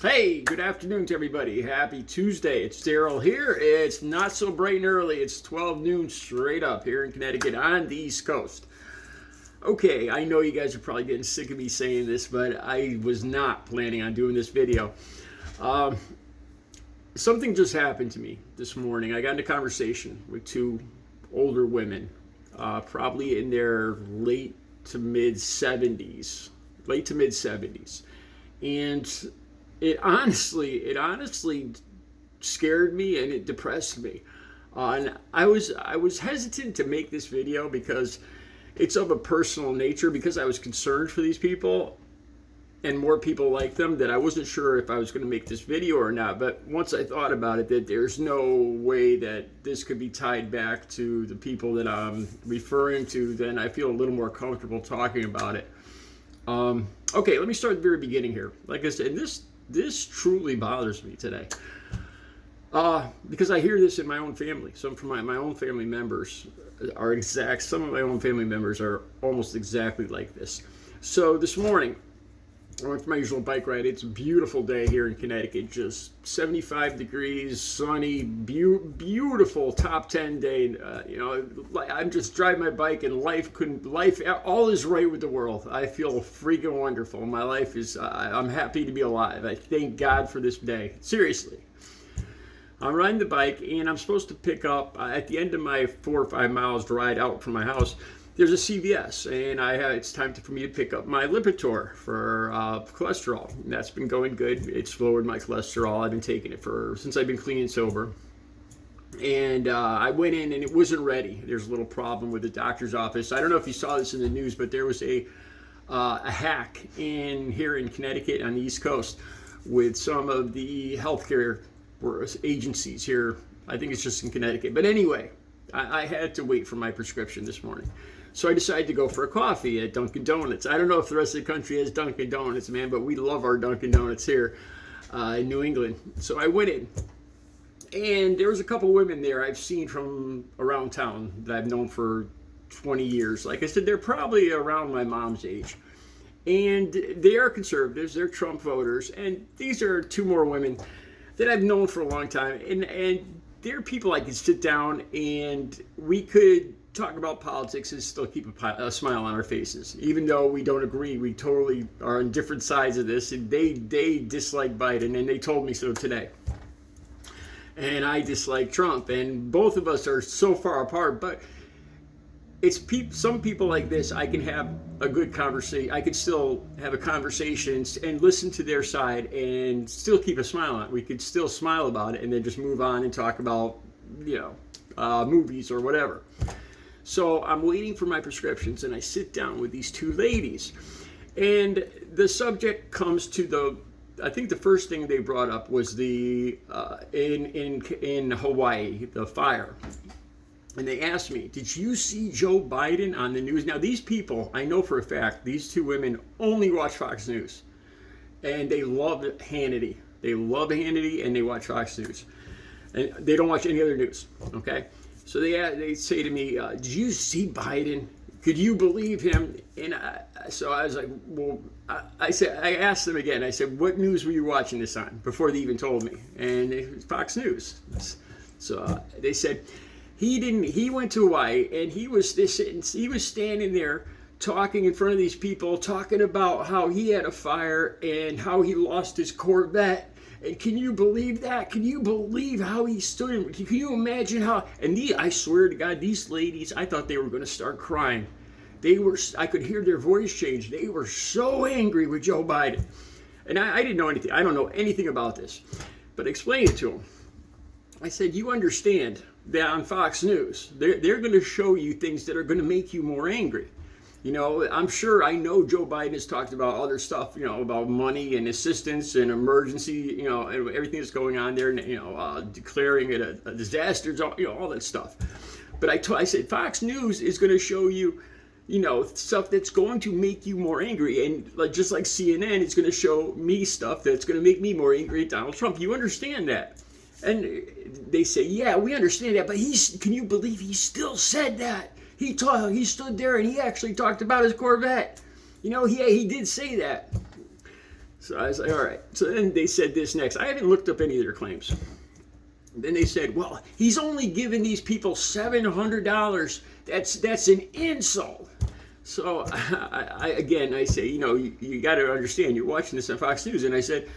Hey, good afternoon to everybody. Happy Tuesday. It's Daryl here. It's not so bright and early. It's 12 noon straight up here in Connecticut on the East Coast. Okay, I know you guys are probably getting sick of me saying this, but I was not planning on doing this video. Something just happened to me this morning. I got into conversation with two older women, probably in their late to mid 70s. And it honestly scared me and it depressed me. And I was hesitant to make this video because it's of a personal nature, because I was concerned for these people and more people like them, that I wasn't sure if I was going to make this video or not. But once I thought about it, that there's no way that this could be tied back to the people that I'm referring to, then I feel a little more comfortable talking about it. Okay, let me start at the very beginning here. Like I said, this truly bothers me today, because I hear this in my own family. Some from my own family members some of my own family members are almost exactly like this. So this morning, I went for my usual bike ride. It's a beautiful day here in Connecticut, just 75 degrees, sunny, beautiful top 10 day. I'm just driving my bike, and all is right with the world. I feel freaking wonderful. My life is, I'm happy to be alive. I thank God for this day. Seriously. I'm riding the bike, and I'm supposed to pick up, at the end of my 4 or 5 miles ride out from my house, there's a CVS, and it's time for me to pick up my Lipitor for cholesterol. And that's been going good. It's lowered my cholesterol. I've been taking it since I've been clean and sober. And I went in, and it wasn't ready. There's a little problem with the doctor's office. I don't know if you saw this in the news, but there was a hack here in Connecticut on the East Coast with some of the healthcare agencies here. I think it's just in Connecticut. But anyway, I had to wait for my prescription this morning. So I decided to go for a coffee at Dunkin' Donuts. I don't know if the rest of the country has Dunkin' Donuts, man, but we love our Dunkin' Donuts here in New England. So I went in, and there was a couple women there I've seen from around town that I've known for 20 years. Like I said, they're probably around my mom's age. And they are conservatives. They're Trump voters. And these are two more women that I've known for a long time. And they're people I could sit down and we could talk about politics and still keep a smile on our faces. Even though we don't agree, we totally are on different sides of this. And they dislike Biden, and they told me so today. And I dislike Trump, and both of us are so far apart. But it's some people like this, I can have a good conversation. I could still have a conversation and listen to their side and still keep a smile on it. We could still smile about it and then just move on and talk about, movies or whatever. So I'm waiting for my prescriptions, and I sit down with these two ladies, and the subject comes to I think the first thing they brought up was in Hawaii, the fire. And they asked me, did you see Joe Biden on the news? Now, these people, I know for a fact, these two women only watch Fox News. And they love Hannity. They love Hannity, and they watch Fox News. And they don't watch any other news, okay? So they say to me, did you see Biden? Could you believe him? And so I was like, well, I asked them again. I said, what news were you watching this on? Before they even told me. And it was Fox News. So they said, he went to Hawaii, and he was standing there talking in front of these people, talking about how he had a fire and how he lost his Corvette. And can you believe that? Can you believe how he stood? Can you imagine how? And I swear to God, these ladies, I thought they were going to start crying. I could hear their voice change. They were so angry with Joe Biden. And I didn't know anything. I don't know anything about this. But I explained it to them. I said, you understand that on Fox News, they're going to show you things that are going to make you more angry. I'm sure I know Joe Biden has talked about other stuff, about money and assistance and emergency, and everything that's going on there, and, declaring it a disaster, all that stuff. But I said, Fox News is going to show you, stuff that's going to make you more angry. And just like CNN, it's going to show me stuff that's going to make me more angry at Donald Trump. You understand that? And they say, yeah, we understand that, but can you believe he still said that? He stood there and he actually talked about his Corvette. He did say that. So I was like, all right. So then they said this next. I haven't looked up any of their claims. Then they said, well, he's only giving these people $700. That's an insult. So I say, you got to understand, you're watching this on Fox News. And I said,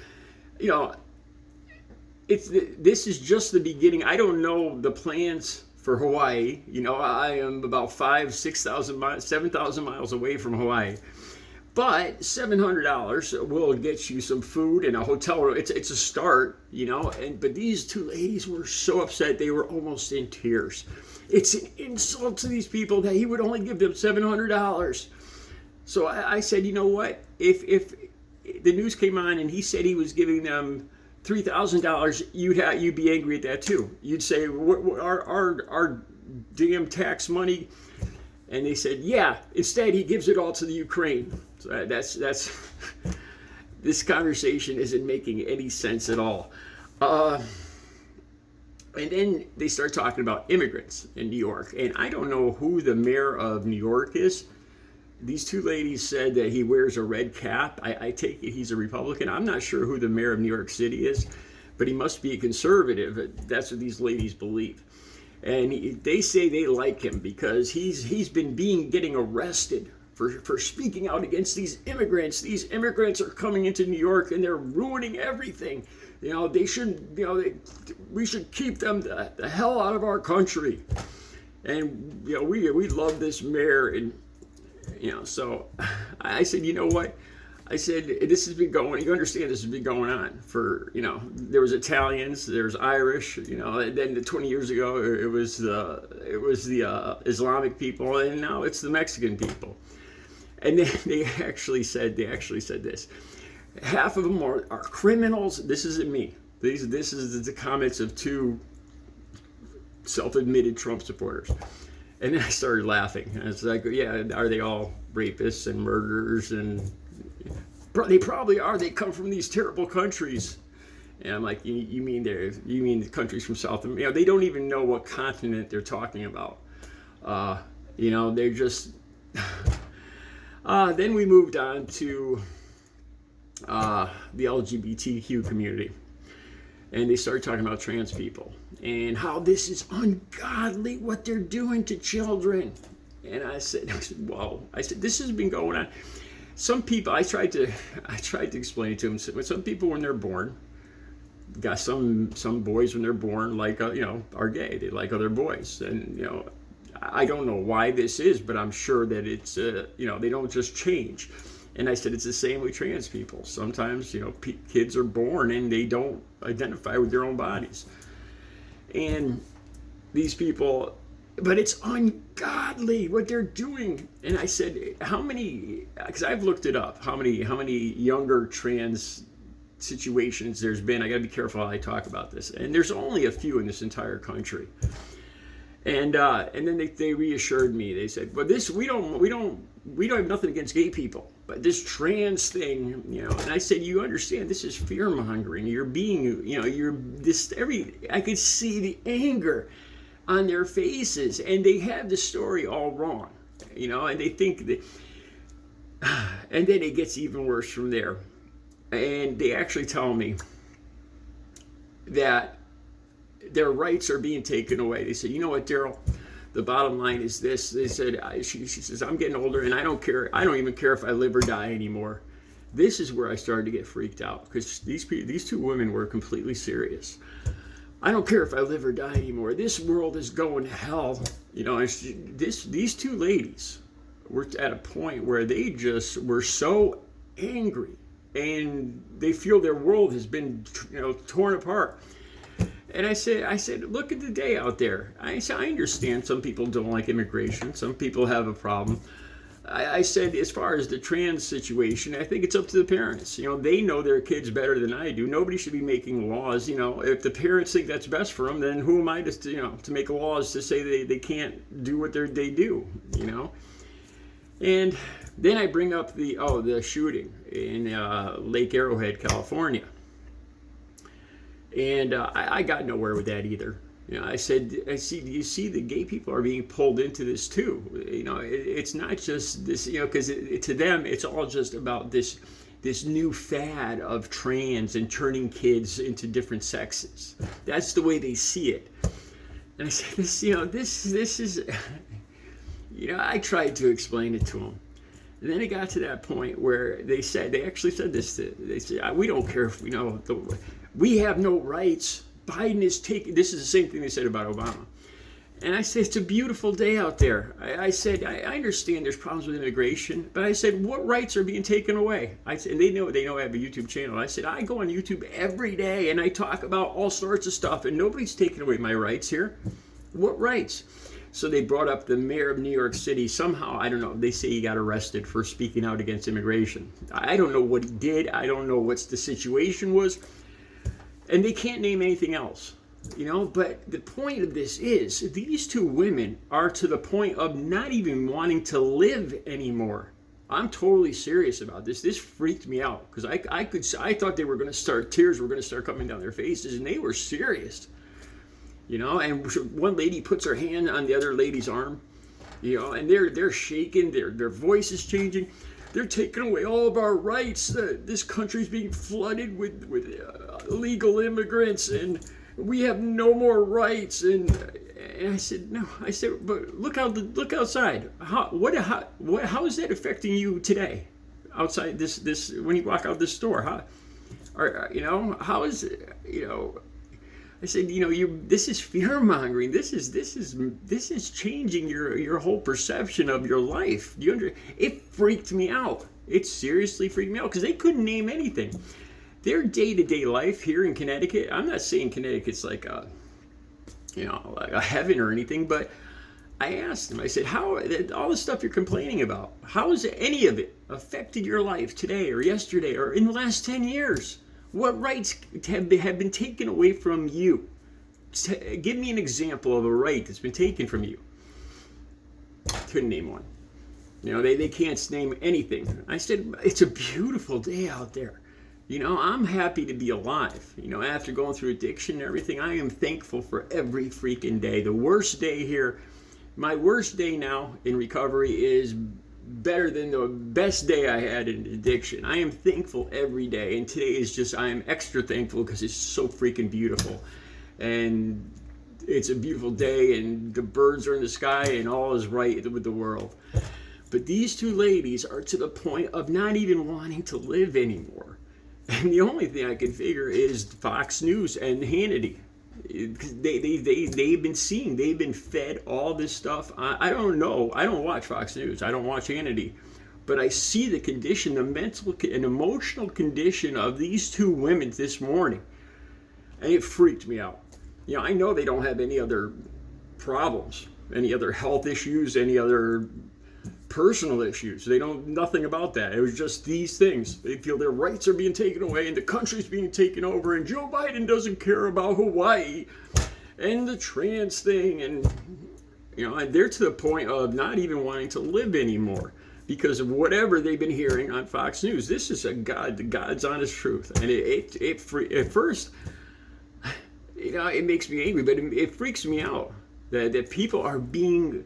this is just the beginning. I don't know the plans for Hawaii. I am about 6,000 miles, 7,000 miles away from Hawaii. But $700 will get you some food and a hotel room. It's a start, but these two ladies were so upset they were almost in tears. It's an insult to these people that he would only give them $700. So I said, you know what? If the news came on and he said he was giving them $3,000, you'd be angry at that too. You'd say, our damn tax money. And they said, yeah, instead he gives it all to the Ukraine. So that's this conversation isn't making any sense at all. And then they start talking about immigrants in New York. And I don't know who the mayor of New York is. These two ladies said that he wears a red cap. I take it he's a Republican. I'm not sure who the mayor of New York City is, but he must be a conservative. That's what these ladies believe. And they say they like him because he's been getting arrested for speaking out against these immigrants. These immigrants are coming into New York and they're ruining everything. They shouldn't. We should keep them the hell out of our country. And we love this mayor. And so I said, you know what? I said, this has been going, you understand this has been going on for, there was Italians, there's Irish, and then 20 years ago, it was the Islamic people, and now it's the Mexican people. And they actually said this. Half of them are criminals. This isn't me. This is the comments of two self-admitted Trump supporters. And then I started laughing. And it's like, yeah, are they all rapists and murderers? And they probably are. They come from these terrible countries. And I'm like, you mean the countries from South America? They don't even know what continent they're talking about. They're just. Then we moved on to the LGBTQ community, and they started talking about trans people and how this is ungodly what they're doing to children. And I said, whoa! I said, this has been going on. Some people, I tried to explain it to them. Some people, when they're born, got some boys when they're born, are gay. They like other boys, and I don't know why this is, but I'm sure that it's they don't just change. And I said it's the same with trans people. Sometimes kids are born and they don't identify with their own bodies, and these people. But it's ungodly what they're doing. And I said, how many, because I've looked it up, how many younger trans situations there's been. I got to be careful how I talk about this. And there's only a few in this entire country. And then they reassured me. They said, well, this we don't have nothing against gay people, but this trans thing, And I said, you understand, this is fear mongering. You're being, I could see the anger on their faces, and they have the story all wrong, and they think that, and then it gets even worse from there. And they actually tell me that their rights are being taken away. They said, you know what, Daryl, the bottom line is this. They said, she says, I'm getting older and I don't care. I don't even care if I live or die anymore. This is where I started to get freaked out, because these two women were completely serious. I don't care if I live or die anymore. This world is going to hell. These two ladies were at a point where they just were so angry, and they feel their world has been, torn apart. And I said, look at the day out there. I understand some people don't like immigration. Some people have a problem. I said, as far as the trans situation, I think it's up to the parents. They know their kids better than I do. Nobody should be making laws. If the parents think that's best for them, then who am I to make laws to say they can't do what they do, And then I bring up the shooting in Lake Arrowhead, California. And I got nowhere with that either. I said, do you see the gay people are being pulled into this too? It's not just this, because to them, it's all just about this this new fad of trans and turning kids into different sexes. That's the way they see it. And I said, this is, I tried to explain it to them. And then it got to that point where they actually said this, they said, we don't care if we have no rights. Biden is taking, this is the same thing they said about Obama. And I said, it's a beautiful day out there. I said, I understand there's problems with immigration, but I said, what rights are being taken away? I said, and they know I have a YouTube channel. I said, I go on YouTube every day and I talk about all sorts of stuff and nobody's taking away my rights here. What rights? So they brought up the mayor of New York City. Somehow, I don't know, they say he got arrested for speaking out against immigration. I don't know what he did. I don't know what the situation was. And they can't name anything else. But the point of this is these two women are to the point of not even wanting to live anymore. I'm totally serious about this. This freaked me out because I thought they were going to start, tears were going to start coming down their faces, and they were serious. And one lady puts her hand on the other lady's arm, and they're shaking, their voice is changing. They're taking away all of our rights. This country's being flooded with illegal immigrants, and we have no more rights. And I said, no. I said, but look outside. How is that affecting you today? Outside this when you walk out this store, how is it, I said, this is fear mongering. This is changing your whole perception of your life. It freaked me out. It seriously freaked me out because they couldn't name anything. Their day-to-day life here in Connecticut, I'm not saying Connecticut's like a heaven or anything, but I asked them, I said, how, all the stuff you're complaining about, how has any of it affected your life today or yesterday or in the last 10 years? What rights have been taken away from you? Give me an example of a right that's been taken from you. Couldn't name one. They can't name anything. I said, it's a beautiful day out there. I'm happy to be alive. After going through addiction and everything, I am thankful for every freaking day. The worst day here, my worst day now in recovery is better than the best day I had in addiction. I am thankful every day, and today is just, I am extra thankful because it's so freaking beautiful. And it's a beautiful day, and the birds are in the sky, and all is right with the world. But these two ladies are to the point of not even wanting to live anymore. And the only thing I can figure is Fox News and Hannity. They've been seeing, they've been fed all this stuff. I don't know. I don't watch Fox News. I don't watch Hannity. But I see the condition, the mental and emotional condition of these two women this morning. And it freaked me out. I know they don't have any other problems, any other health issues, any other personal issues. They don't, nothing about that. It was just these things. They feel their rights are being taken away and the country's being taken over, and Joe Biden doesn't care about Hawaii and the trans thing, and they're to the point of not even wanting to live anymore because of whatever they've been hearing on Fox News. This is the God's honest truth, and at first, it makes me angry, but it freaks me out that people are being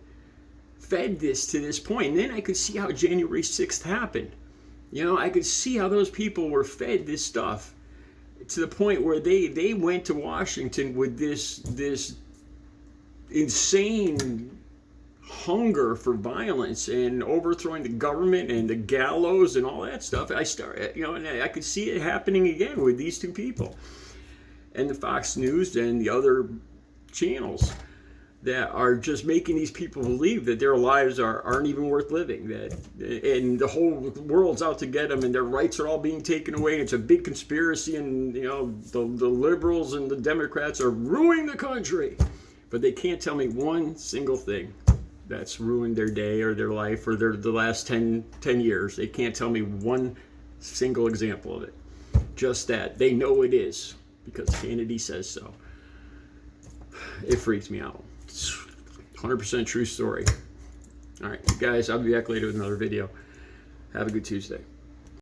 fed this to this point. And then I could see how January 6th happened. I could see how those people were fed this stuff to the point where they went to Washington with this insane hunger for violence and overthrowing the government and the gallows and all that stuff. And I could see it happening again with these two people and the Fox News and the other channels that are just making these people believe that their lives aren't even worth living, and the whole world's out to get them, and their rights are all being taken away, and it's a big conspiracy, and the liberals and the Democrats are ruining the country. But they can't tell me one single thing that's ruined their day or their life or the last 10 years. They can't tell me one single example of it. Just that. They know it is because Kennedy says so. It freaks me out. 100% true story. All right, guys, I'll be back later with another video. Have a good Tuesday.